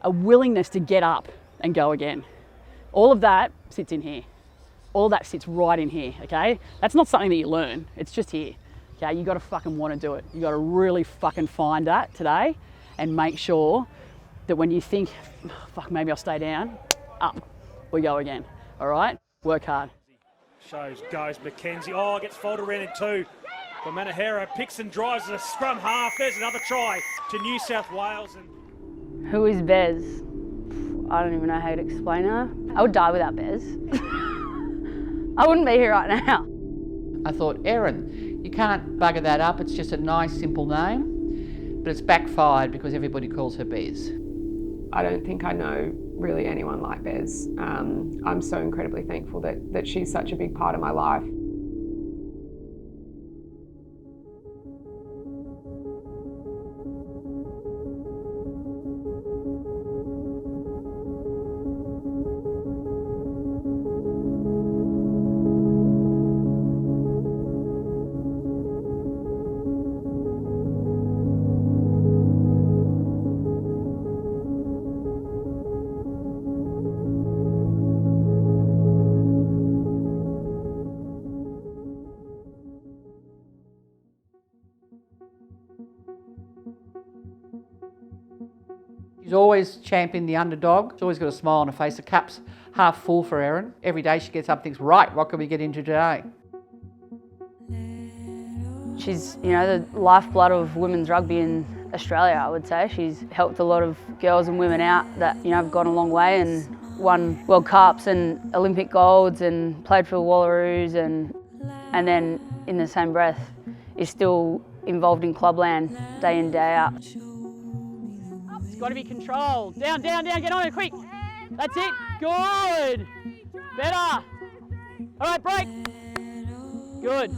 a willingness to get up and go again. All of that sits in here. All of that sits right in here, okay? That's not something that you learn, it's just here. Okay, you gotta fucking wanna do it. You gotta really fucking find that today and make sure that when you think, fuck, maybe I'll stay down, up, we go again, all right? Work hard. Goes Mackenzie. Oh, gets folded around in two. But Manahero picks and drives a scrum half. There's another try to New South Wales. Who is Bez? I don't even know how to explain her. I would die without Bez. I wouldn't be here right now. I thought, Erin, you can't bugger that up. It's just a nice, simple name. But it's backfired because everybody calls her Bez. I don't think I know really anyone like Bez. I'm so incredibly thankful that she's such a big part of my life. She's always championed the underdog. She's always got a smile on her face. The cup's half full for Erin. Every day she gets up and thinks, right, what can we get into today? She's, the lifeblood of women's rugby in Australia, I would say. She's helped a lot of girls and women out that, have gone a long way and won World Cups and Olympic golds and played for the Wallaroos and then in the same breath is still involved in clubland day in, day out. It's got to be controlled. Down, get on it quick. That's it, good. Better. All right, break. Good.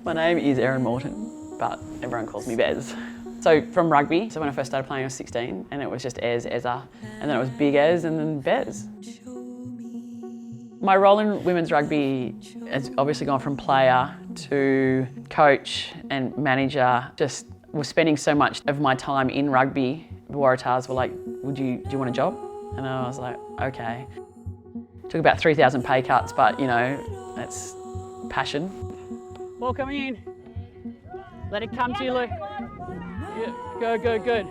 My name is Erin Morton, but everyone calls me Bez. So from rugby, so when I first started playing I was 16 and it was just Ezza, and then it was Big Ez and then Bez. My role in women's rugby has obviously gone from player to coach and manager. Just was spending so much of my time in rugby. The Waratahs were like, do you want a job? And I was like, okay. Took about 3,000 pay cuts, but that's passion. Ball coming in. Let it come to you, Luke. Yeah, good.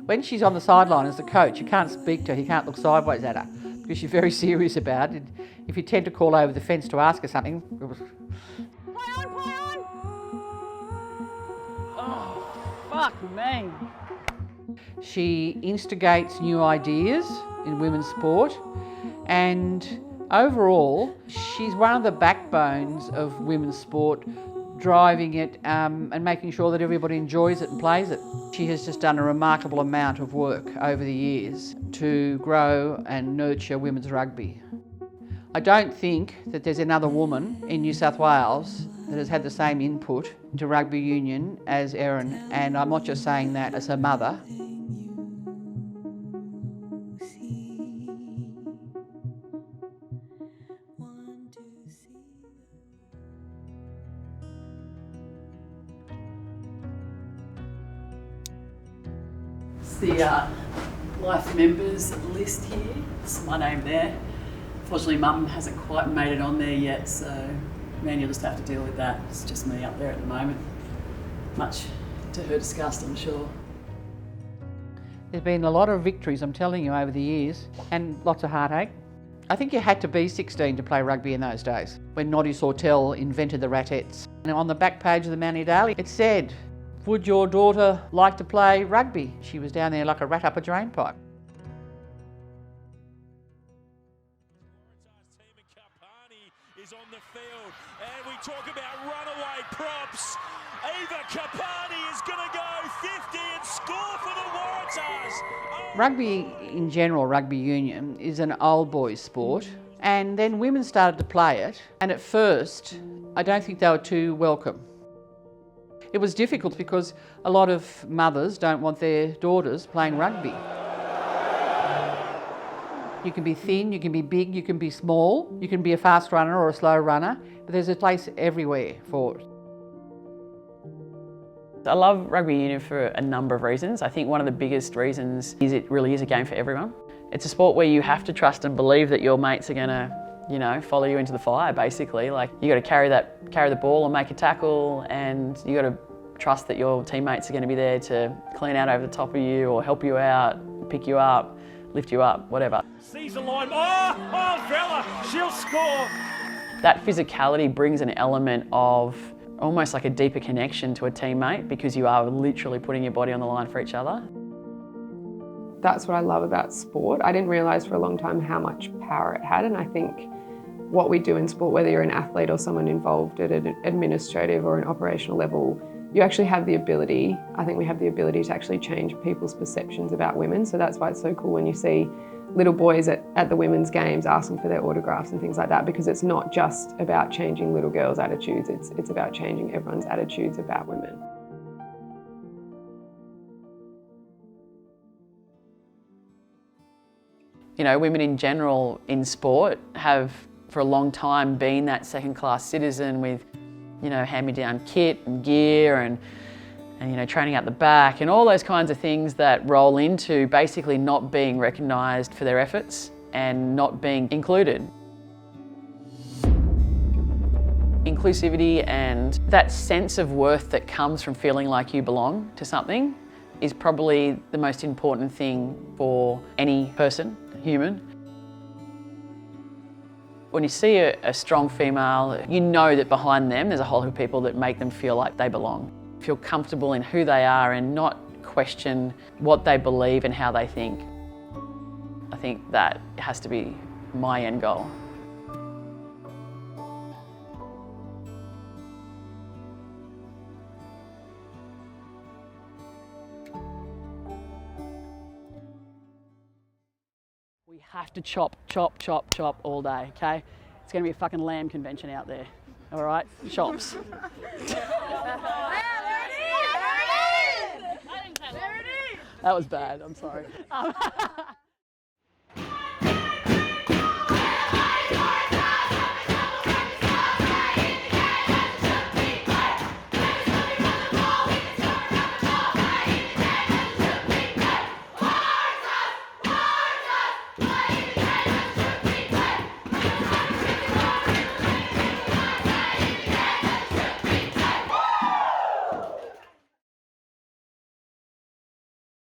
When she's on the sideline as the coach, you can't speak to her, you can't look sideways at her because she's very serious about it. If you tend to call over the fence to ask her something, Play on! Oh, fuck me. She instigates new ideas in women's sport, and overall, she's one of the backbones of women's sport, driving it and making sure that everybody enjoys it and plays it. She has just done a remarkable amount of work over the years to grow and nurture women's rugby. I don't think that there's another woman in New South Wales that has had the same input into rugby union as Erin, and I'm not just saying that as her mother. The life members list here. It's my name there. Unfortunately, Mum hasn't quite made it on there yet, so man, you'll just have to deal with that. It's just me up there at the moment. Much to her disgust, I'm sure. There's been a lot of victories, I'm telling you, over the years, and lots of heartache. I think you had to be 16 to play rugby in those days, when Noddy Sawtell invented the ratettes. And on the back page of the Manly Daily, it said, would your daughter like to play rugby? She was down there like a rat up a drain pipe. Is on the field, and we talk about runaway props. Eva Kapani is going to go 50 and score for the Waratahs. Rugby in general, rugby union, is an old boys sport, and then women started to play it, and at first I don't think they were too welcome. It was difficult because a lot of mothers don't want their daughters playing rugby. You can be thin, you can be big, you can be small, you can be a fast runner or a slow runner, but there's a place everywhere for it. I love rugby union for a number of reasons. I think one of the biggest reasons is it really is a game for everyone. It's a sport where you have to trust and believe that your mates are gonna, follow you into the fire, basically. Like, you gotta carry the ball or make a tackle, and you gotta trust that your teammates are gonna be there to clean out over the top of you or help you out, pick you up, lift you up, whatever. Sees the line. Oh, Vella, she'll score. That physicality brings an element of almost like a deeper connection to a teammate, because you are literally putting your body on the line for each other. That's what I love about sport. I didn't realise for a long time how much power it had, and I think what we do in sport, whether you're an athlete or someone involved at an administrative or an operational level, you actually have the ability, I think we have the ability to actually change people's perceptions about women. So that's why it's so cool when you see little boys at the women's games asking for their autographs and things like that, because it's not just about changing little girls' attitudes, it's about changing everyone's attitudes about women. Women in general in sport have for a long time been that second-class citizen with, hand-me-down kit and gear and training out the back and all those kinds of things that roll into basically not being recognised for their efforts and not being included. Inclusivity and that sense of worth that comes from feeling like you belong to something is probably the most important thing for any person, human. When you see a strong female, you know that behind them there's a whole heap of people that make them feel like they belong. Feel comfortable in who they are and not question what they believe and how they think. I think that has to be my end goal. We have to chop, chop, chop, chop all day, okay? It's gonna be a fucking lamb convention out there, all right? Chops. That was bad, I'm sorry.